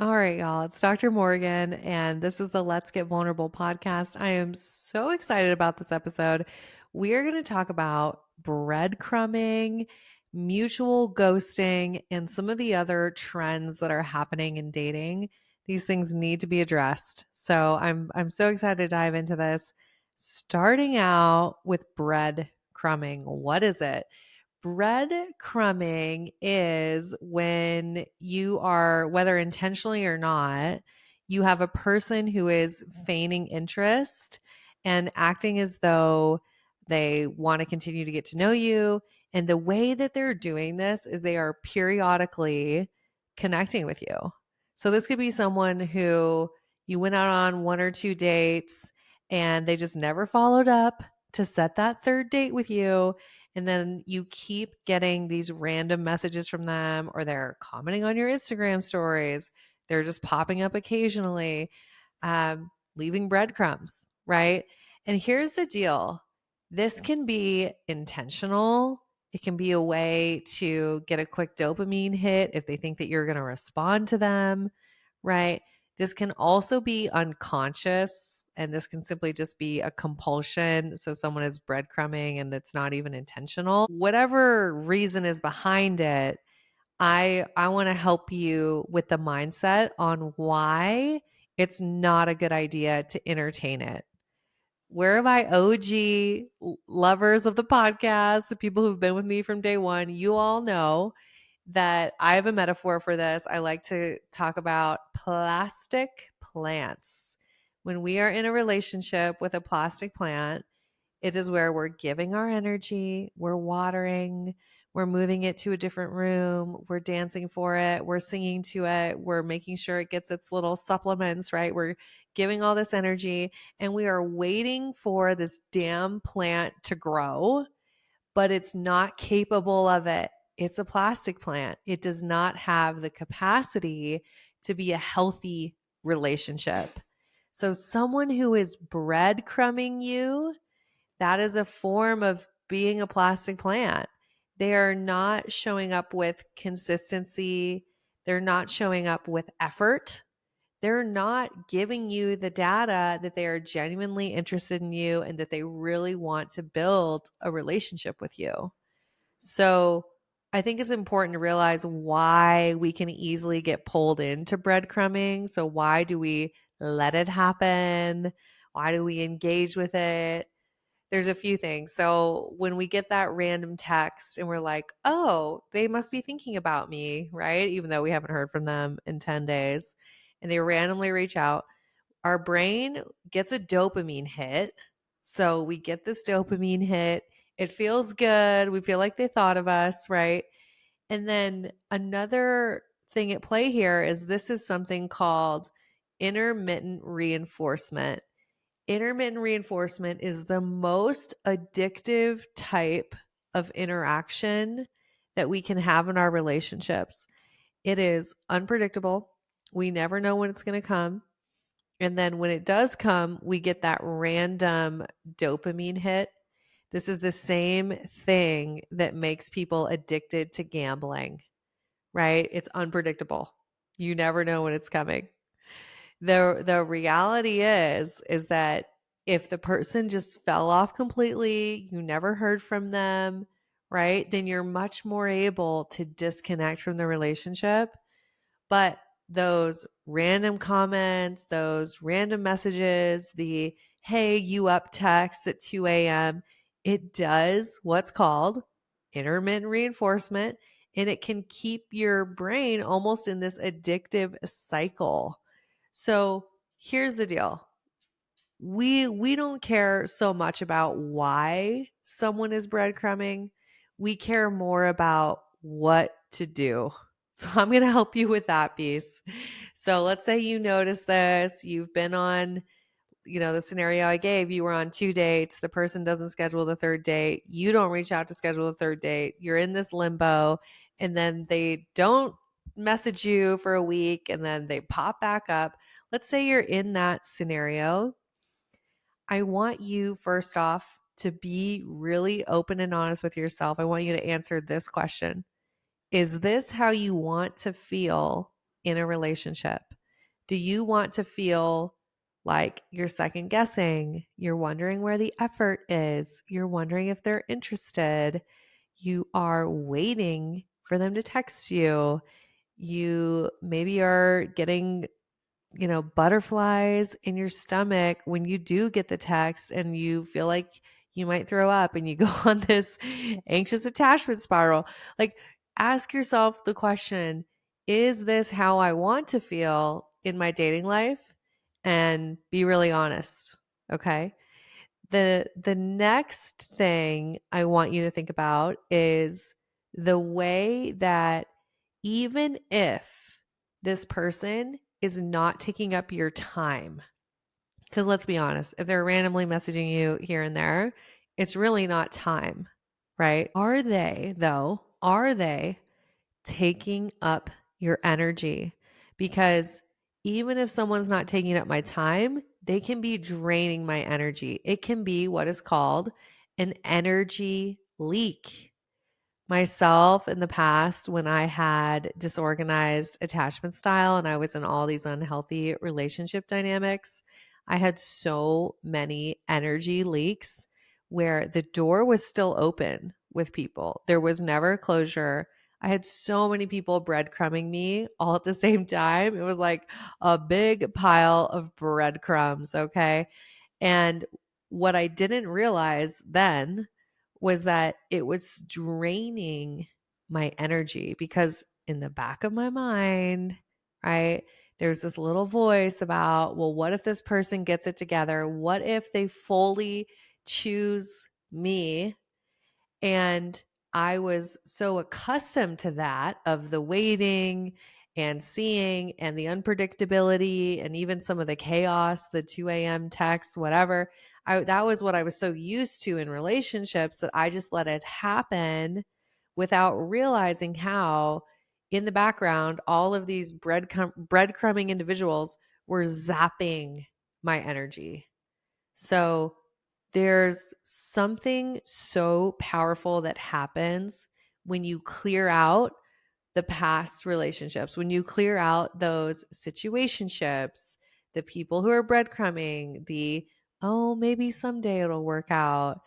All right, y'all. It's Dr. Morgan, and this is the Let's Get Vulnerable podcast. I am so excited about this episode. We are going to talk about breadcrumbing, mutual ghosting, and some of the other trends that are happening in dating. These things need to be addressed. So I'm so excited to dive into this. Starting out with breadcrumbing. What is it? Breadcrumbing is when you are, whether intentionally or not, you have a person who is feigning interest and acting as though they want to continue to get to know you. And the way that they're doing this is they are periodically connecting with you. So this could be someone who you went out on one or two dates and they just never followed up to set that third date with you, and then you keep getting these random messages from them, or they're commenting on your Instagram stories. They're just popping up occasionally, leaving breadcrumbs, right? And here's the deal. This can be intentional. It can be a way to get a quick dopamine hit if they think that you're going to respond to them, right? This can also be unconscious, and this can simply just be a compulsion. So someone is breadcrumbing and it's not even intentional. Whatever reason is behind it, I want to help you with the mindset on why it's not a good idea to entertain it. Where my OG lovers of the podcast, the people who've been with me from day one, you all know that I have a metaphor for this. I like to talk about plastic plants. When we are in a relationship with a plastic plant, it is where we're giving our energy, we're watering, we're moving it to a different room, we're dancing for it, we're singing to it, we're making sure it gets its little supplements, right? We're giving all this energy and we are waiting for this damn plant to grow, but it's not capable of it. It's a plastic plant. It does not have the capacity to be a healthy relationship. So, someone who is breadcrumbing you, that is a form of being a plastic plant. They are not showing up with consistency. They're not showing up with effort. They're not giving you the data that they are genuinely interested in you and that they really want to build a relationship with you. So I think it's important to realize why we can easily get pulled into breadcrumbing. So why do we let it happen? Why do we engage with it? There's a few things. So when we get that random text and we're like, oh, they must be thinking about me, right? Even though we haven't heard from them in 10 days, and they randomly reach out, our brain gets a dopamine hit. So we get this dopamine hit. It feels good. We feel like they thought of us, right? And then another thing at play here is this is something called intermittent reinforcement. Intermittent reinforcement is the most addictive type of interaction that we can have in our relationships. It is unpredictable. We never know when it's going to come. And then when it does come, we get that random dopamine hit. This is the same thing that makes people addicted to gambling, right? It's unpredictable. You never know when it's coming. The reality is that if the person just fell off completely, you never heard from them, right? Then you're much more able to disconnect from the relationship. But those random comments, those random messages, the hey, you up text at 2 a.m., it does what's called intermittent reinforcement, and it can keep your brain almost in this addictive cycle. So here's the deal. We don't care so much about why someone is breadcrumbing. We care more about what to do. So I'm going to help you with that piece. So let's say you notice this, you've been on, the scenario I gave, you were on two dates, the person doesn't schedule the third date, you don't reach out to schedule the third date, you're in this limbo, and then they don't message you for a week and then they pop back up. Let's say you're in that scenario. I want you, first off, to be really open and honest with yourself. I want you to answer this question. Is this how you want to feel in a relationship? Do you want to feel like you're second guessing? You're wondering where the effort is. You're wondering if they're interested. You are waiting for them to text you. You maybe are getting, butterflies in your stomach when you do get the text and you feel like you might throw up and you go on this anxious attachment spiral. Like, ask yourself the question, is this how I want to feel in my dating life? And be really honest. Okay. The next thing I want you to think about is the way that even if this person is not taking up your time, because let's be honest, if they're randomly messaging you here and there, it's really not time, right? Are they, though? Are they taking up your energy? Because even if someone's not taking up my time, they can be draining my energy. It can be what is called an energy leak. Myself in the past, when I had disorganized attachment style and I was in all these unhealthy relationship dynamics, I had so many energy leaks where the door was still open with people. There was never closure. I had so many people breadcrumbing me all at the same time. It was like a big pile of breadcrumbs, okay? And what I didn't realize then was that it was draining my energy because in the back of my mind, right, there's this little voice about, well, what if this person gets it together? What if they fully choose me? And I was so accustomed to that, of the waiting and seeing and the unpredictability and even some of the chaos, the 2 a.m. texts, whatever. That was what I was so used to in relationships, that I just let it happen without realizing how in the background, all of these breadcrumbing individuals were zapping my energy. So there's something so powerful that happens when you clear out the past relationships, when you clear out those situationships, the people who are breadcrumbing, oh, maybe someday it'll work out,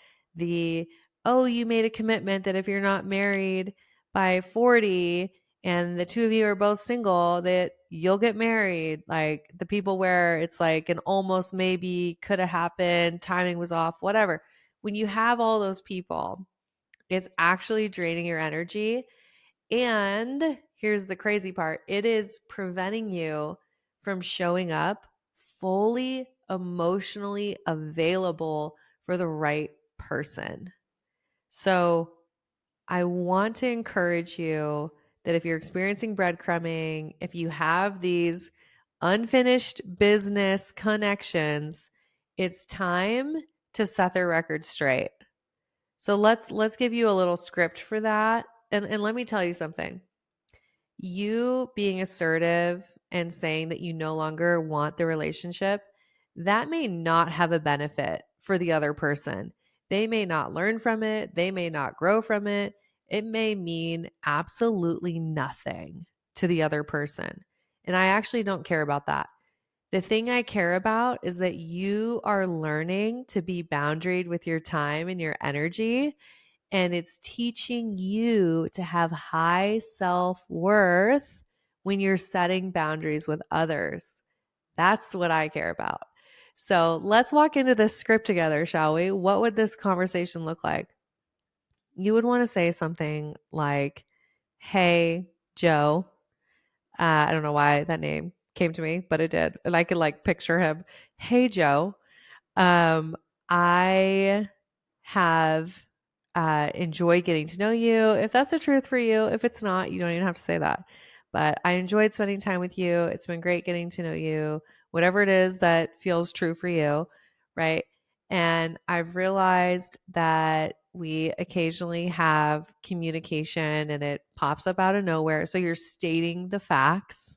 oh, you made a commitment that if you're not married by 40 and the two of you are both single, that you'll get married. Like the people where it's like an almost maybe, could have happened, timing was off, whatever. When you have all those people, it's actually draining your energy. And here's the crazy part, it is preventing you from showing up fully emotionally available for the right person. So I want to encourage you that if you're experiencing breadcrumbing, if you have these unfinished business connections, it's time to set their record straight. So let's give you a little script for that. And let me tell you something. You being assertive and saying that you no longer want the relationship, that may not have a benefit for the other person. They may not learn from it. They may not grow from it. It may mean absolutely nothing to the other person. And I actually don't care about that. The thing I care about is that you are learning to be boundaried with your time and your energy, and it's teaching you to have high self-worth when you're setting boundaries with others. That's what I care about. So let's walk into this script together, shall we? What would this conversation look like? You would want to say something like, hey, Joe. I don't know why that name came to me, but it did. And I could like picture him. Hey, Joe. Um, I have enjoyed getting to know you. If that's the truth for you, if it's not, you don't even have to say that. But I enjoyed spending time with you. It's been great getting to know you, whatever it is that feels true for you, right? And I've realized that we occasionally have communication and it pops up out of nowhere. So you're stating the facts,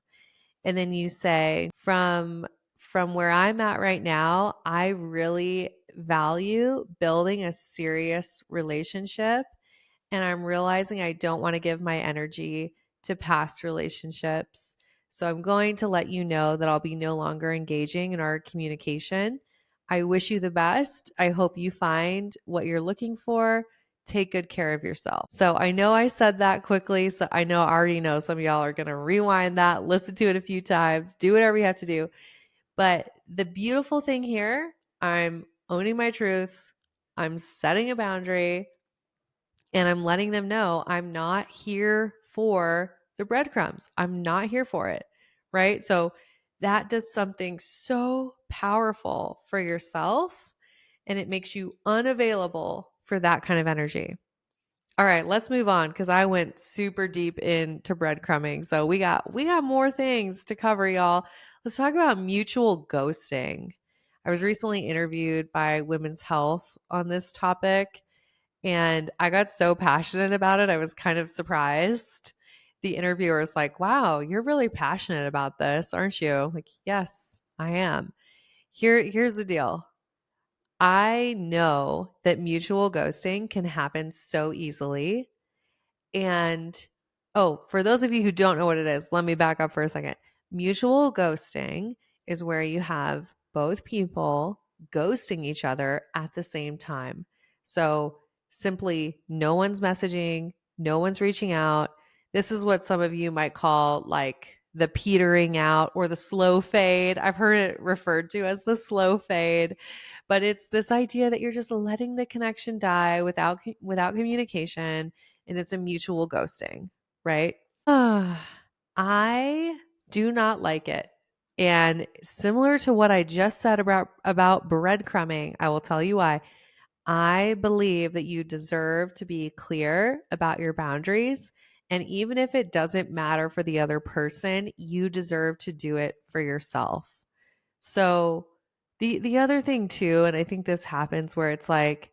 and then you say, from where I'm at right now, I really value building a serious relationship, and I'm realizing I don't want to give my energy to past relationships. So I'm going to let you know that I'll be no longer engaging in our communication. I wish you the best. I hope you find what you're looking for. Take good care of yourself. So I know I said that quickly. So I already know some of y'all are going to rewind that, listen to it a few times, do whatever you have to do. But the beautiful thing here, I'm owning my truth. I'm setting a boundary and I'm letting them know I'm not here for the breadcrumbs. I'm not here for it. Right. So that does something so powerful for yourself and it makes you unavailable for that kind of energy. All right, let's move on because I went super deep into breadcrumbing. So we got more things to cover, y'all. Let's talk about mutual ghosting. I was recently interviewed by Women's Health on this topic, and I got so passionate about it. I was kind of surprised. The interviewer was like, "Wow, you're really passionate about this, aren't you?" I'm like, "Yes, I am." Here's the deal. I know that mutual ghosting can happen so easily. And oh, for those of you who don't know what it is, let me back up for a second. Mutual ghosting is where you have both people ghosting each other at the same time. So simply no one's messaging, no one's reaching out. This is what some of you might call like the petering out or the slow fade. I've heard it referred to as the slow fade, but it's this idea that you're just letting the connection die without communication, and it's a mutual ghosting, right? I do not like it. And similar to what I just said about breadcrumbing, I will tell you why. I believe that you deserve to be clear about your boundaries. And even if it doesn't matter for the other person, you deserve to do it for yourself. So the other thing too, and I think this happens where it's like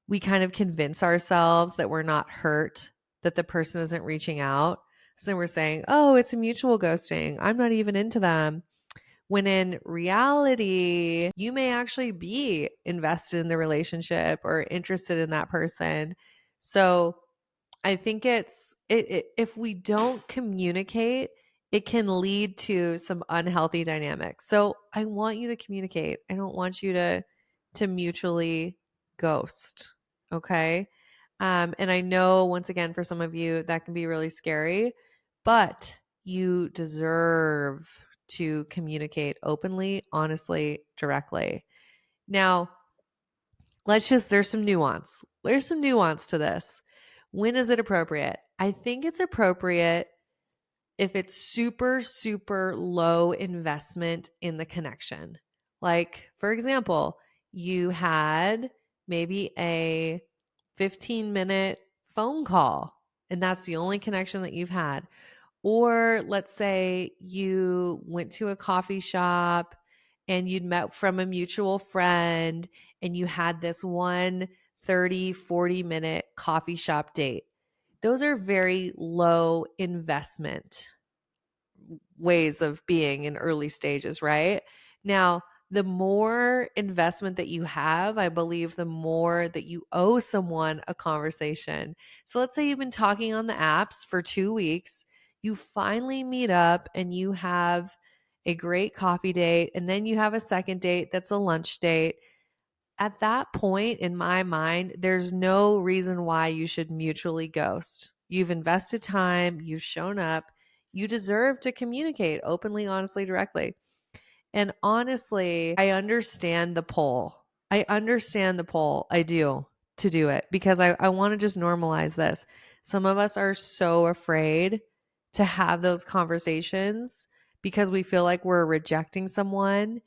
we kind of convince ourselves that we're not hurt, that the person isn't reaching out. So then we're saying, oh, it's a mutual ghosting. I'm not even into them. When in reality, you may actually be invested in the relationship or interested in that person. So I think if we don't communicate, it can lead to some unhealthy dynamics. So I want you to communicate. I don't want you to mutually ghost. Okay. And I know once again, for some of you, that can be really scary, but you deserve to communicate openly, honestly, directly. Now, there's some nuance. There's some nuance to this. When is it appropriate? I think it's appropriate if it's super, super low investment in the connection. Like, for example, you had maybe a 15-minute phone call, and that's the only connection that you've had. Or let's say you went to a coffee shop and you'd met from a mutual friend and you had this one 30, 40-minute coffee shop date. Those are very low investment ways of being in early stages, right? Now, the more investment that you have, I believe the more that you owe someone a conversation. So let's say you've been talking on the apps for 2 weeks, you finally meet up and you have a great coffee date, and then you have a second date that's a lunch date. At that point, in my mind, there's no reason why you should mutually ghost. You've invested time, you've shown up, you deserve to communicate openly, honestly, directly. And honestly, I understand the pull. I understand the pull. I do, to do it because I want to just normalize this. Some of us are so afraid to have those conversations because we feel like we're rejecting someone,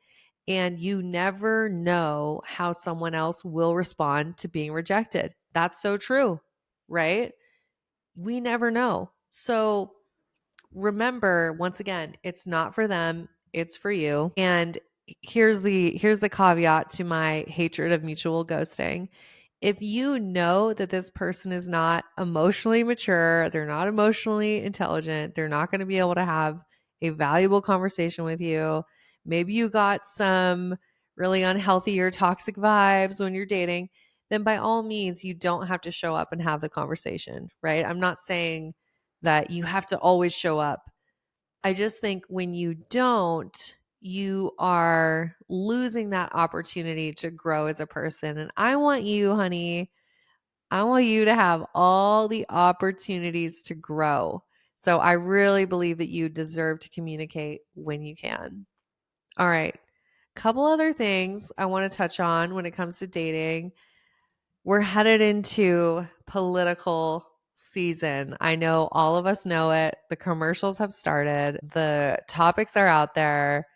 and you never know how someone else will respond to being rejected. That's so true, right? We never know. So remember, once again, it's not for them, it's for you. And here's the caveat to my hatred of mutual ghosting. If you know that this person is not emotionally mature, they're not emotionally intelligent, they're not going to be able to have a valuable conversation with you, maybe you got some really unhealthy or toxic vibes when you're dating, then by all means, you don't have to show up and have the conversation, right? I'm not saying that you have to always show up. I just think when you don't, you are losing that opportunity to grow as a person. And I want you, honey, I want you to have all the opportunities to grow. So I really believe that you deserve to communicate when you can. All right. Couple other things I want to touch on when it comes to dating. We're headed into political season. I know all of us know it. The commercials have started. The topics are out there.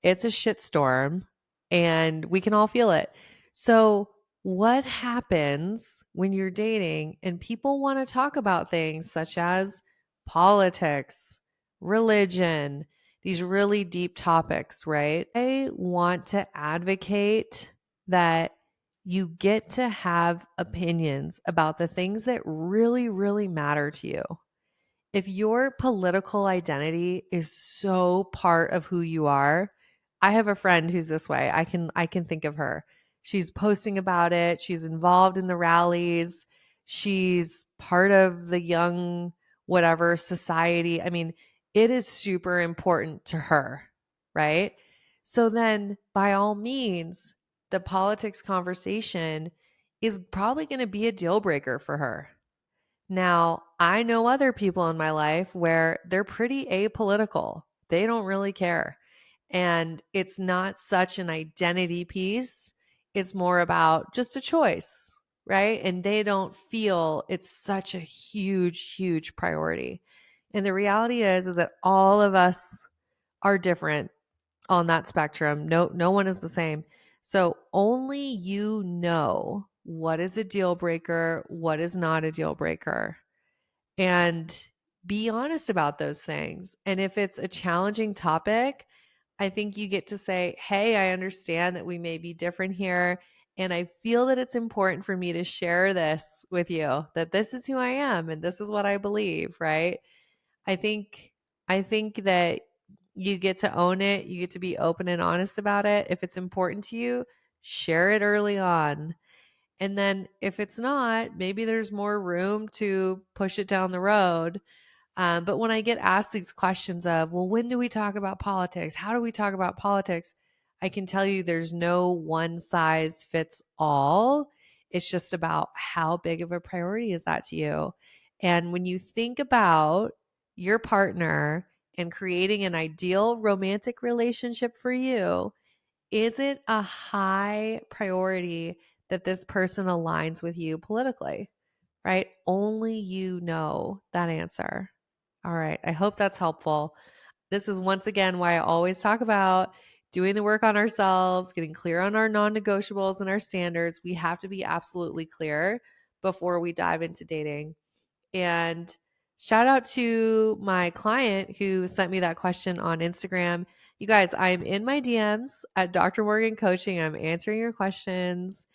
It's a shitstorm and we can all feel it. So, what happens when you're dating and people want to talk about things such as politics, religion, these really deep topics, right? I want to advocate that you get to have opinions about the things that really, really matter to you. If your political identity is so part of who you are, I have a friend who's this way. I can think of her. She's posting about it. She's involved in the rallies. She's part of the young whatever society. I mean, it is super important to her, right? So then by all means, the politics conversation is probably going to be a deal breaker for her. Now, I know other people in my life where they're pretty apolitical. They don't really care. And it's not such an identity piece. It's more about just a choice, right? And they don't feel it's such a huge, huge priority. And the reality is that all of us are different on that spectrum. No one is the same. So only you know what is a deal breaker, what is not a deal breaker, and be honest about those things. And if it's a challenging topic, I think you get to say, hey, I understand that we may be different here. And I feel that it's important for me to share this with you, that this is who I am and this is what I believe, right? I think I think that you get to own it. You get to be open and honest about it. If it's important to you, share it early on. And then if it's not, maybe there's more room to push it down the road. But when I get asked these questions of, well, when do we talk about politics? How do we talk about politics? I can tell you there's no one size fits all. It's just about how big of a priority is that to you. And when you think about your partner and creating an ideal romantic relationship for you, is it a high priority that this person aligns with you politically? Right? Only you know that answer. All right. I hope that's helpful. This is once again why I always talk about doing the work on ourselves, getting clear on our non negotiables and our standards. We have to be absolutely clear before we dive into dating. And shout out to my client who sent me that question on Instagram. You guys, I'm in my DMs at Dr. Morgan Coaching. I'm answering your questions.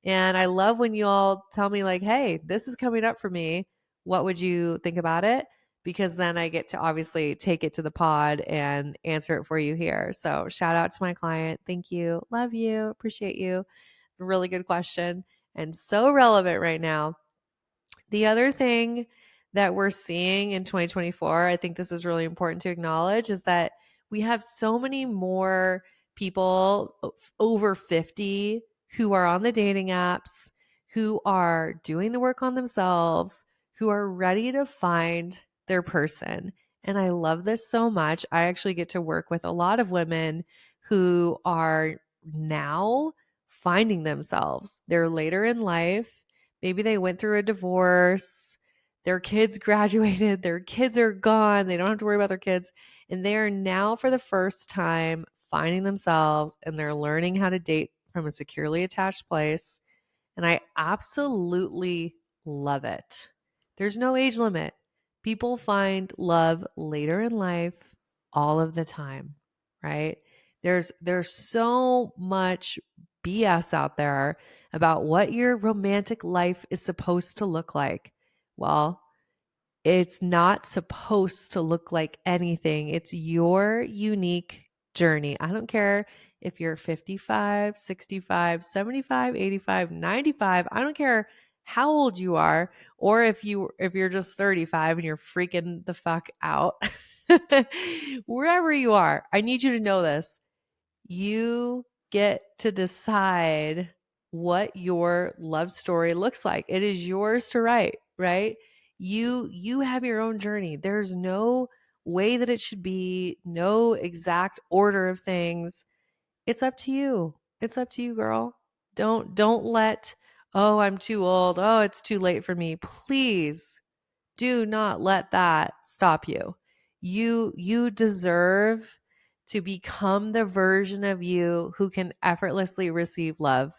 And I love when you all tell me, like, hey, this is coming up for me. What would you think about it? Because then I get to obviously take it to the pod and answer it for you here. So shout out to my client. Thank you. Love you. Appreciate you. Really good question and so relevant right now. The other thing that we're seeing in 2024, I think this is really important to acknowledge, is that we have so many more people over 50 who are on the dating apps, who are doing the work on themselves, who are ready to find their person. And I love this so much. I actually get to work with a lot of women who are now finding themselves. They're later in life. Maybe they went through a divorce, their kids graduated, their kids are gone, they don't have to worry about their kids, and they are now for the first time finding themselves and they're learning how to date from a securely attached place. And I absolutely love it. There's no age limit. People find love later in life all of the time, right? There's so much BS out there about what your romantic life is supposed to look like. Well, it's not supposed to look like anything. It's your unique journey. I don't care if you're 55, 65, 75, 85, 95. I don't care how old you are or if you're just 35 and you're freaking the fuck out. Wherever you are, I need you to know this. You get to decide what your love story looks like. It is yours to write, right? You have your own journey. There's no way that it should be, no exact order of things. It's up to you. It's up to you, girl. Don't let, oh, I'm too old. Oh, it's too late for me. Please do not let that stop you. You deserve to become the version of you who can effortlessly receive love.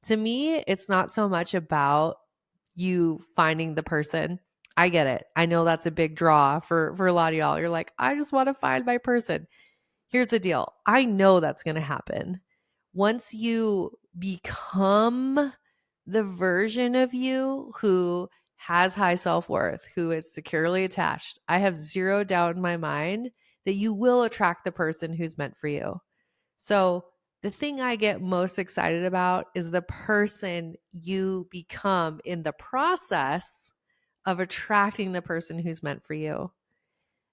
To me, it's not so much about you finding the person. I get it. I know that's a big draw for a lot of y'all. You're like, I just want to find my person. Here's the deal. I know that's going to happen. Once you become the version of you who has high self-worth, who is securely attached, I have zero doubt in my mind that you will attract the person who's meant for you. So the thing I get most excited about is the person you become in the process of attracting the person who's meant for you.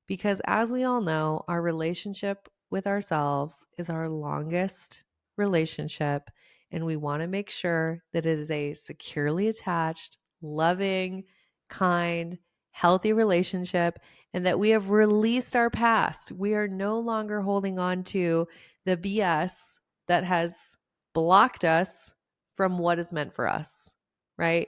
Because as we all know, our relationship with ourselves is our longest relationship. And we want to make sure that it is a securely attached, loving, kind, healthy relationship and that we have released our past. We are no longer holding on to the BS that has blocked us from what is meant for us, right?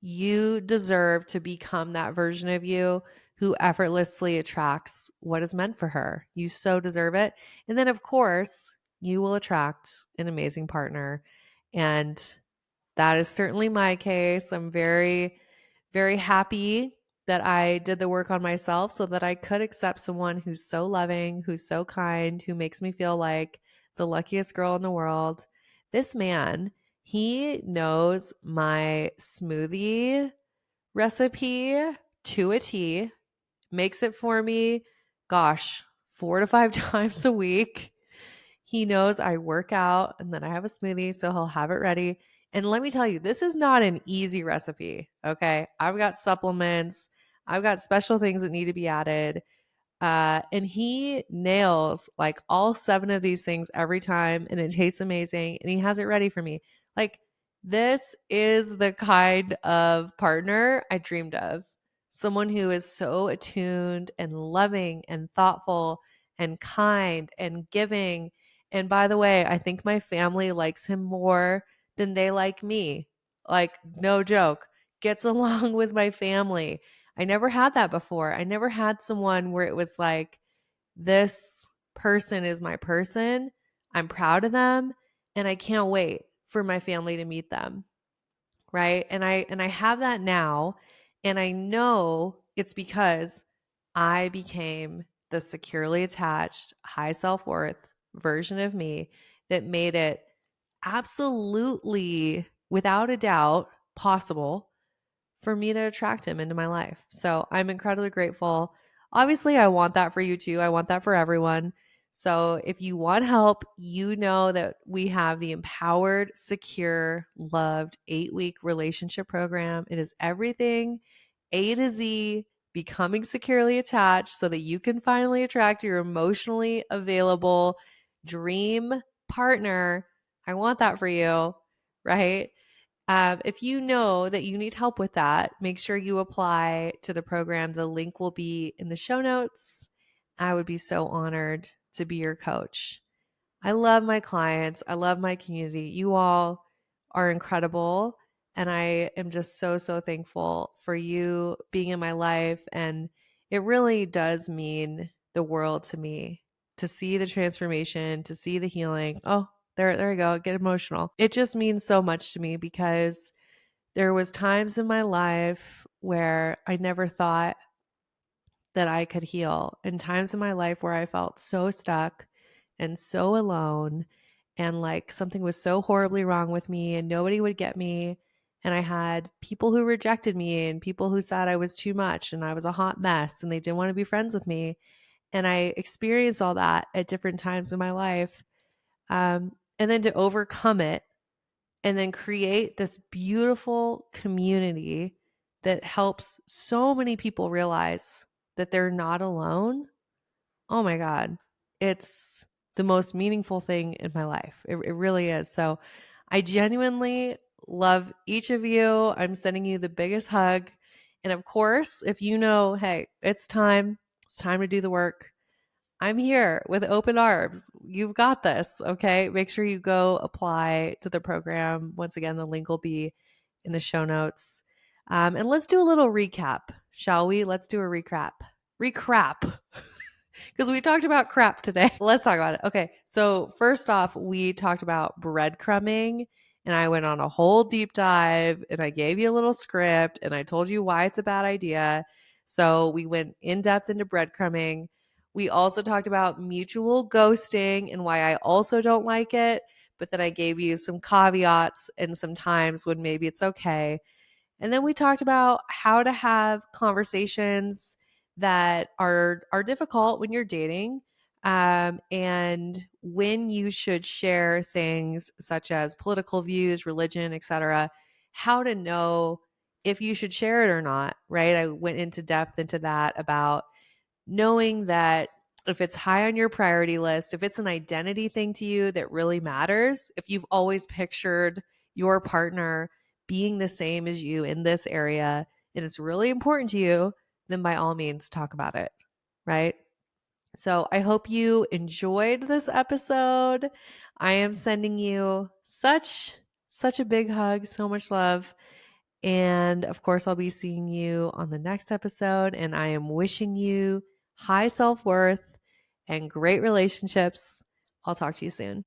You deserve to become that version of you who effortlessly attracts what is meant for her. You so deserve it. And then, of course, you will attract an amazing partner. And that is certainly my case. I'm very, very happy that I did the work on myself so that I could accept someone who's so loving, who's so kind, who makes me feel like the luckiest girl in the world. This man, he knows my smoothie recipe to a T, makes it for me, gosh, 4 to 5 times a week. He knows I work out and then I have a smoothie, so he'll have it ready. And let me tell you, this is not an easy recipe, okay? I've got supplements, I've got special things that need to be added. And he nails like all 7 of these things every time, and it tastes amazing. And he has it ready for me. Like, this is the kind of partner I dreamed of. Someone who is so attuned and loving and thoughtful and kind and giving. And by the way, I think my family likes him more than they like me. Like, no joke. Gets along with my family. I never had that before. I never had someone where it was like, this person is my person. I'm proud of them and I can't wait for my family to meet them. Right? And I have that now, and I know it's because I became the securely attached, high self-worth version of me that made it absolutely without a doubt possible for me to attract him into my life. So I'm incredibly grateful. Obviously, I want that for you too. I want that for everyone. So if you want help, you know that we have the Empowered.Secure.Loved 8-week relationship program. It is everything A to Z, becoming securely attached so that you can finally attract your emotionally available dream partner. I want that for you, right? If you know that you need help with that, make sure you apply to the program. The link will be in the show notes. I would be so honored to be your coach. I love my clients. I love my community. You all are incredible. And I am just so, so thankful for you being in my life. And it really does mean the world to me to see the transformation, to see the healing. Oh, there you go. Get emotional. It just means so much to me because there was times in my life where I never thought that I could heal, and times in my life where I felt so stuck and so alone and like something was so horribly wrong with me and nobody would get me. And I had people who rejected me and people who said I was too much and I was a hot mess and they didn't want to be friends with me. And I experienced all that at different times in my life. And then to overcome it and then create this beautiful community that helps so many people realize that they're not alone. oh my God, it's the most meaningful thing in my life. It really is. So I genuinely love each of you. I'm sending you the biggest hug. And of course, if you know, hey, it's time to do the work, I'm here with open arms. You've got this. Okay. Make sure you go apply to the program. Once again, the link will be in the show notes. And let's do a little recap, shall we? Let's do a recap. Recrap. Because we talked about crap today. Let's talk about it. Okay. So, first off, we talked about breadcrumbing, and I went on a whole deep dive and I gave you a little script and I told you why it's a bad idea. So, we went in depth into breadcrumbing. We also talked about mutual ghosting and why I also don't like it, but then I gave you some caveats and some times when maybe it's okay. And then we talked about how to have conversations that are difficult when you're dating, and when you should share things such as political views, religion, etc. How to know if you should share it or not, right? I went into depth into that about knowing that if it's high on your priority list, if it's an identity thing to you that really matters, if you've always pictured your partner being the same as you in this area and it's really important to you, then by all means talk about it, right? So I hope you enjoyed this episode. I am sending you such a big hug, so much love. And of course, I'll be seeing you on the next episode. And I am wishing you high self worth and great relationships. I'll talk to you soon.